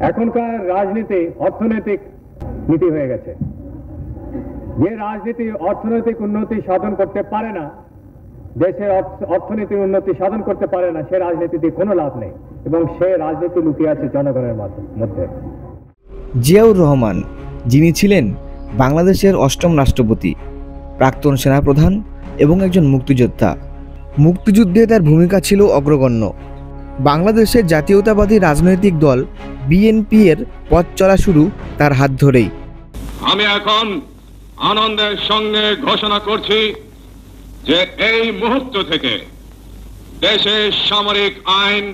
এখনকার রাজনীতি অর্থনৈতিক নীতি হয়ে গেছে। যে রাজনীতি অর্থনৈতিক উন্নতি সাধন করতে পারে না, দেশের অর্থনীতির উন্নতি সাধন করতে পারে না, সে রাজনীতিতে কোনো লাভ নেই এবং সে রাজনীতি লুকিয়ে আছে জনগণের মধ্যে। জিয়াউর রহমান, যিনি ছিলেন বাংলাদেশের ৮ম রাষ্ট্রপতি, প্রাক্তন সেনাপ্রধান এবং একজন মুক্তিযোদ্ধা। মুক্তিযুদ্ধে তার ভূমিকা ছিল অগ্রগণ্য। বাংলাদেশের জাতীয়তাবাদী রাজনৈতিক দল বিএনপি এর পথ চলা শুরু তার হাত ধরেই। আমি এখন আনন্দের সঙ্গে ঘোষণা করছি যে এই মুহূর্ত থেকে দেশের সামরিক আইন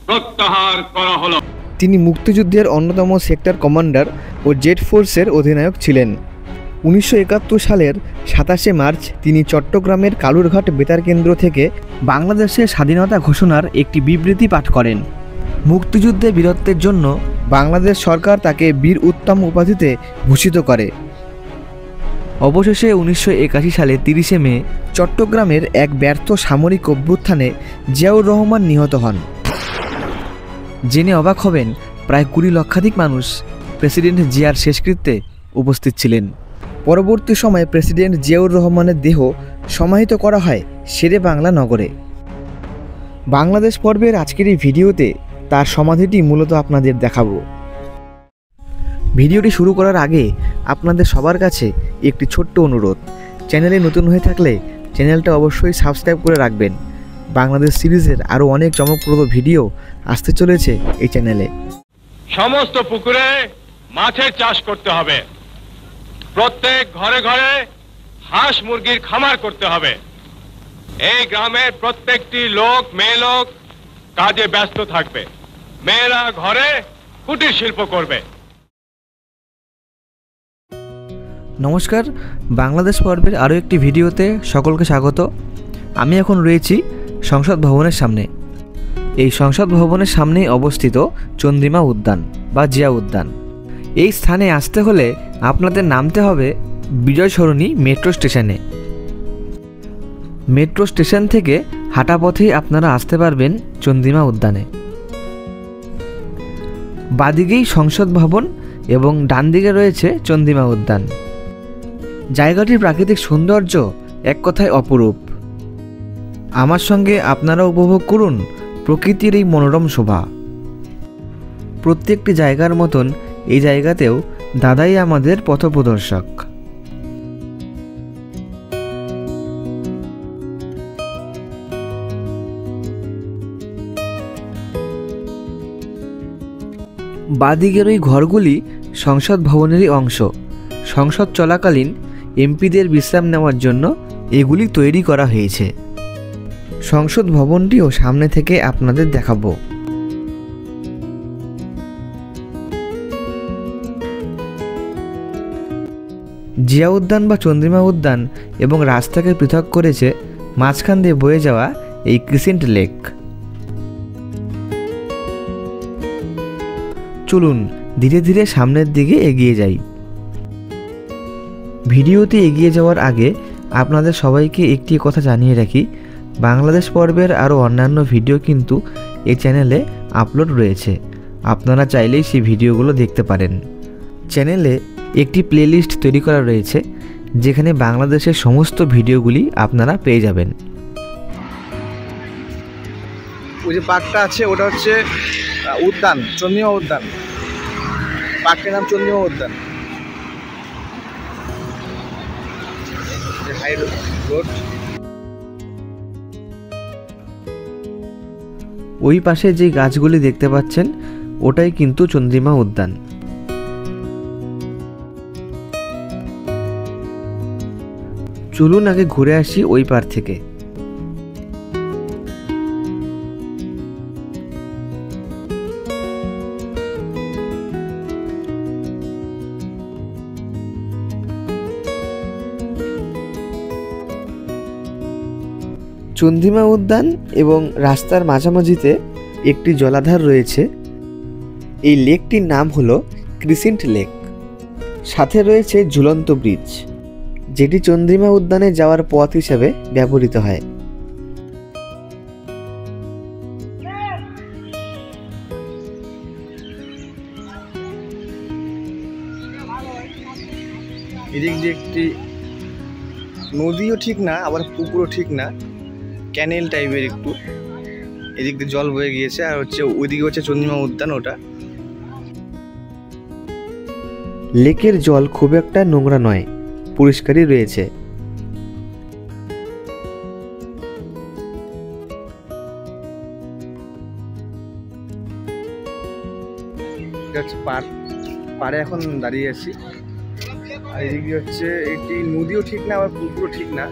প্রত্যাহার করা হলো। তিনি মুক্তিযুদ্ধের অন্যতম সেক্টর কমান্ডার ও জেট ফোর্সের অধিনায়ক ছিলেন। ১৯৭১ সালের ২৭শে মার্চ তিনি চট্টগ্রামের কালুরঘাট বেতার কেন্দ্র থেকে বাংলাদেশের স্বাধীনতা ঘোষণার একটি বিবৃতি পাঠ করেন। মুক্তিযুদ্ধে বীরত্বের জন্য বাংলাদেশ সরকার তাকে বীর উত্তম উপাধিতে ভূষিত করে। অবশেষে ১৯৮১ সালে ৩০শে মে চট্টগ্রামের এক ব্যর্থ সামরিক অভ্যুত্থানে জিয়াউর রহমান নিহত হন। জেনে অবাক হবেন, প্রায় ২০ লক্ষাধিক মানুষ প্রেসিডেন্ট জিয়ার শেষকৃত্যে উপস্থিত ছিলেন। পরবর্তী সময়ে প্রেসিডেন্ট জিয়াউর রহমানের দেহ সমাহিত করা হয় শেরে বাংলা নগরে। বাংলাদেশ পর্বের আজকের এই ভিডিওতে তার সমাধিটি মূলত আপনাদের দেখাবো। ভিডিওটি শুরু করার আগে আপনাদের সবার কাছে একটি ছোট্ট অনুরোধ, চ্যানেলে নতুন হয়ে থাকলে চ্যানেলটা অবশ্যই সাবস্ক্রাইব করে রাখবেন। বাংলাদেশ সিরিজের আরও অনেক চমকপ্রদ ভিডিও আসতে চলেছে এই চ্যানেলে। সমস্ত পুকুরে মাছের চাষ করতে হবে, প্রত্যেক ঘরে ঘরে হাঁস মুরগির খামার করতে হবে। এই গ্রামের প্রত্যেকটি লোক, মেয়ে লোক কাজে ব্যস্ত থাকবে, মেয়েরা ঘরে কুটির শিল্প করবে। নমস্কার, বাংলাদেশ পর্বের আরও একটি ভিডিওতে সকলকে স্বাগত। আমি এখন রয়েছি সংসদ ভবনের সামনে। এই সংসদ ভবনের সামনেই অবস্থিত চন্দ্রিমা উদ্যান বা জিয়া উদ্যান। এই স্থানে আসতে হলে আপনাদের নামতে হবে বিজয় সরণি মেট্রো স্টেশনে। মেট্রো স্টেশন থেকে হাঁটা পথেই আপনারা আসতে পারবেন চন্দ্রিমা উদ্যানে। বাদিকেই সংসদ ভবন এবং ডান দিকে রয়েছে চন্দ্রিমা উদ্যান। জায়গাটির প্রাকৃতিক সৌন্দর্য এক কথায় অপরূপ। আমার সঙ্গে আপনারা উপভোগ করুন প্রকৃতির এই মনোরম শোভা। প্রত্যেকটি জায়গার মতন এই জায়গাতেও দাদাই আমাদের পথপ্রদর্শক। বাদিকের ওই ঘরগুলি সংসদ ভবনেরই অংশ। সংসদ চলাকালীন এমপিদের বিশ্রাম নেওয়ার জন্য এগুলি তৈরি করা হয়েছে। সংসদ ভবনটিও সামনে থেকে আপনাদের দেখাবো। জিয়া উদ্যান বা চন্দ্রিমা উদ্যান এবং রাস্তাকে পৃথক করেছে মাঝখান দিয়ে বয়ে যাওয়া এই ক্রিসেন্ট লেক। চলুন ধীরে ধীরে সামনের দিকে এগিয়ে যাই। ভিডিওতে এগিয়ে যাওয়ার আগে আপনাদের সবাইকে একটি কথা জানিয়ে রাখি, বাংলাদেশ পর্বের আরও অন্যান্য ভিডিও কিন্তু এই চ্যানেলে আপলোড রয়েছে। আপনারা চাইলেই সেই ভিডিওগুলো দেখতে পারেন। চ্যানেলে একটি প্লেলিস্ট তৈরি করা রয়েছে যেখানে বাংলাদেশের সমস্ত ভিডিওগুলি আপনারা পেয়ে যাবেন। ওই যে পার্কটা আছে ওটা হচ্ছে উদ্যান, চন্দ্রিমা উদ্যান। পার্কের নাম চন্দ্রিমা উদ্যান। High road. ওই পাশে যে গাছগুলি দেখতে পাচ্ছেন ওটাই কিন্তু চন্দ্রিমা উদ্যান। চলুন আগে ঘুরে আসি ওই পার থেকে। চন্দ্রিমা উদ্যান এবং রাস্তার মাঝামাঝিতে একটি জলাধার রয়েছে। এই লেকটির নাম হলো ক্রিসেন্ট লেক। সাথে রয়েছে ঝুলন্ত ব্রিজ, যেটি চন্দ্রিমা উদ্যানে যাওয়ার পথ হিসেবে ব্যবহৃত হয়। এদিক দিয়ে একটি নদীও ঠিক না, আবার পুকুরও ঠিক না, ক্যানেল টাইপের একটু। এদিক দিয়ে জল বয়ে গিয়েছে, আর হচ্ছে ওইদিকে হচ্ছে চন্দ্রিমা উদ্যান। ওটা লেকের জল খুব একটা নোংরা নয়, পরিষ্কারই রয়েছে। এটা হচ্ছে পাড়ে এখন দাঁড়িয়ে আছি। আর এদিকে হচ্ছে একটি নদীও ঠিক না, আবার পুকুরও ঠিক না,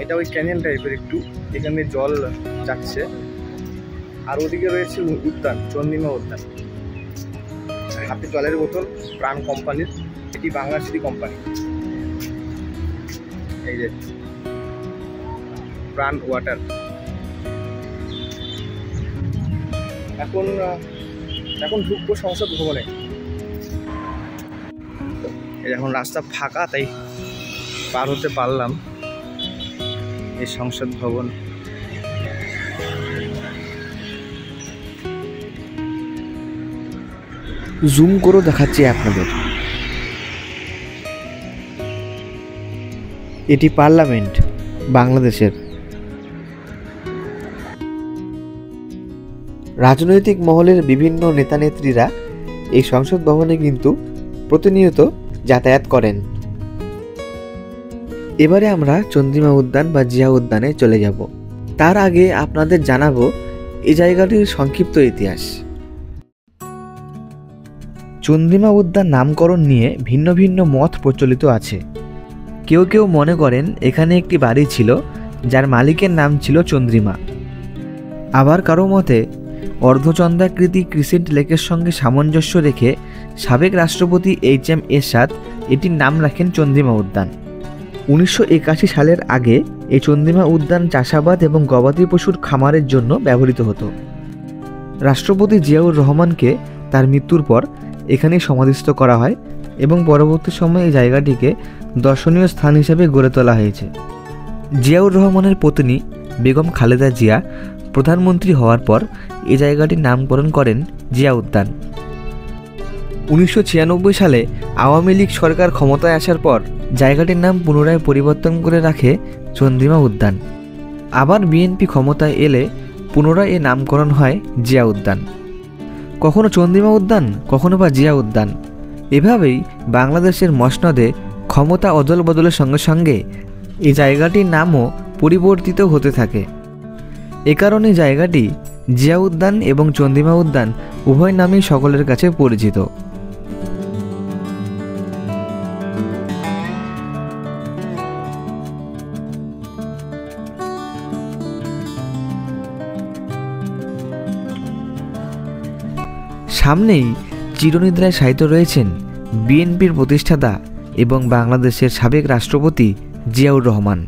এটা ওই ক্যানেল টাইপের একটু, এখানে জল যাচ্ছে। আর ওদিকে রয়েছে উদ্যান, চন্দ্রিমা উদ্যান। হাতে জলের বোতল, প্রাণ কোম্পানির, এটি বাংলা সিটি কোম্পানি। এই যে প্রাণ ওয়াটার। এখন ঢুকবো সংসদ ভবনে। এখন রাস্তা ফাঁকা, তাই পার হতে পারলাম এই সংসদ ভবন। জুম করে দেখাচ্ছি আপনাদের। এটি পার্লামেন্ট বাংলাদেশের। রাজনৈতিক মহলের বিভিন্ন নেতানেত্রীরা এই সংসদ ভবনে কিন্তু প্রতিনিয়ত যাতায়াত করেন। এবারে আমরা চন্দ্রিমা উদ্যান বা জিয়া উদ্যানে চলে যাব। তার আগে আপনাদের জানাবো এই জায়গাটির সংক্ষিপ্ত ইতিহাস। চন্দ্রিমা উদ্যান নামকরণ নিয়ে ভিন্ন ভিন্ন মত প্রচলিত আছে। কেউ কেউ মনে করেন এখানে একটি বাড়ি ছিল যার মালিকের নাম ছিল চন্দ্রিমা। আবার কারো মতে অর্ধচন্দ্রাকৃতি ক্রিসেন্ট লেকের সঙ্গে সামঞ্জস্য রেখে সাবেক রাষ্ট্রপতি HM এরশাদ এটির নাম রাখেন চন্দ্রিমা উদ্যান। 1981 সালের আগে এই চন্দ্রিমা উদ্যান চাষাবাদ এবং গবাদি পশুর খামারের জন্য ব্যবহৃত হতো। রাষ্ট্রপতি জিয়াউর রহমানকে তার মৃত্যুর পর এখানেই সমাধিস্থ করা হয় এবং পরবর্তী সময়ে এই জায়গাটিকে দর্শনীয় স্থান হিসেবে গড়ে তোলা হয়েছে। জিয়াউর রহমানের পত্নী বেগম খালেদা জিয়া প্রধানমন্ত্রী হওয়ার পর এই জায়গাটির নামকরণ করেন জিয়া উদ্যান। 1996 সালে আওয়ামী লীগ সরকার ক্ষমতায় আসার পর জায়গাটির নাম পুনরায় পরিবর্তন করে রাখে চন্দ্রিমা উদ্যান। আবার বিএনপি ক্ষমতায় এলে পুনরায় এর নামকরণ হয় জিয়া উদ্যান। কখনো চন্দ্রিমা উদ্যান, কখনো বা জিয়া উদ্যান। এভাবেই বাংলাদেশের মসনদে ক্ষমতা অদল বদলের সঙ্গে সঙ্গে এই জায়গাটির নামও পরিবর্তিত হতে থাকে। এ কারণে জায়গাটি জিয়া উদ্যান এবং চন্দ্রিমা উদ্যান উভয় নামেই সকলের কাছে পরিচিত। সামনেই চিরনিদ্রায় শায়িত রয়েছেন বিএনপির প্রতিষ্ঠাতা এবং বাংলাদেশের সাবেক রাষ্ট্রপতি জিয়াউর রহমান।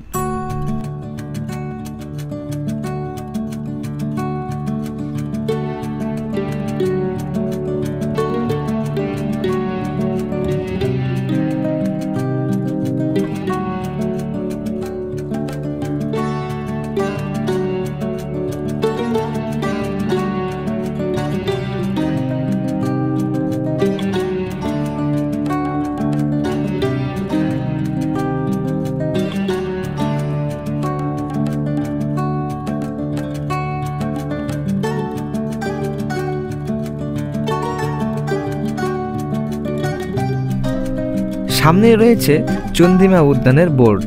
সামনে রয়েছে চন্দ্রিমা উদ্যানের বোর্ড।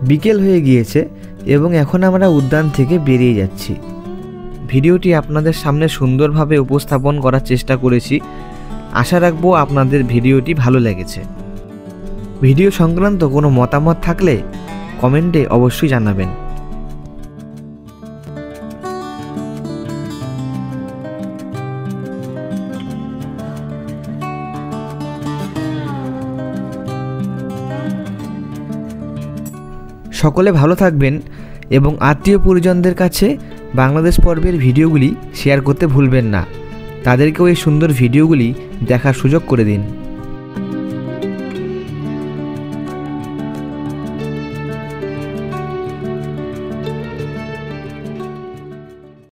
বিকেল হয়ে গিয়েছে এবং এখন আমরা উদ্যান থেকে বেরিয়ে যাচ্ছি। ভিডিওটি আপনাদের সামনে সুন্দরভাবে উপস্থাপন করার চেষ্টা করেছি। আশা রাখবো আপনাদের ভিডিওটি ভালো লেগেছে। ভিডিও সংক্রান্ত কোনো মতামত থাকলে কমেন্টে অবশ্যই জানাবেন। সকলে ভালো থাকবেন এবং আত্মীয় পরিজনদের কাছে বাংলাদেশ পর্বের ভিডিওগুলি শেয়ার করতে ভুলবেন না। তাদেরকেও এই সুন্দর ভিডিওগুলি দেখার সুযোগ করে দিন।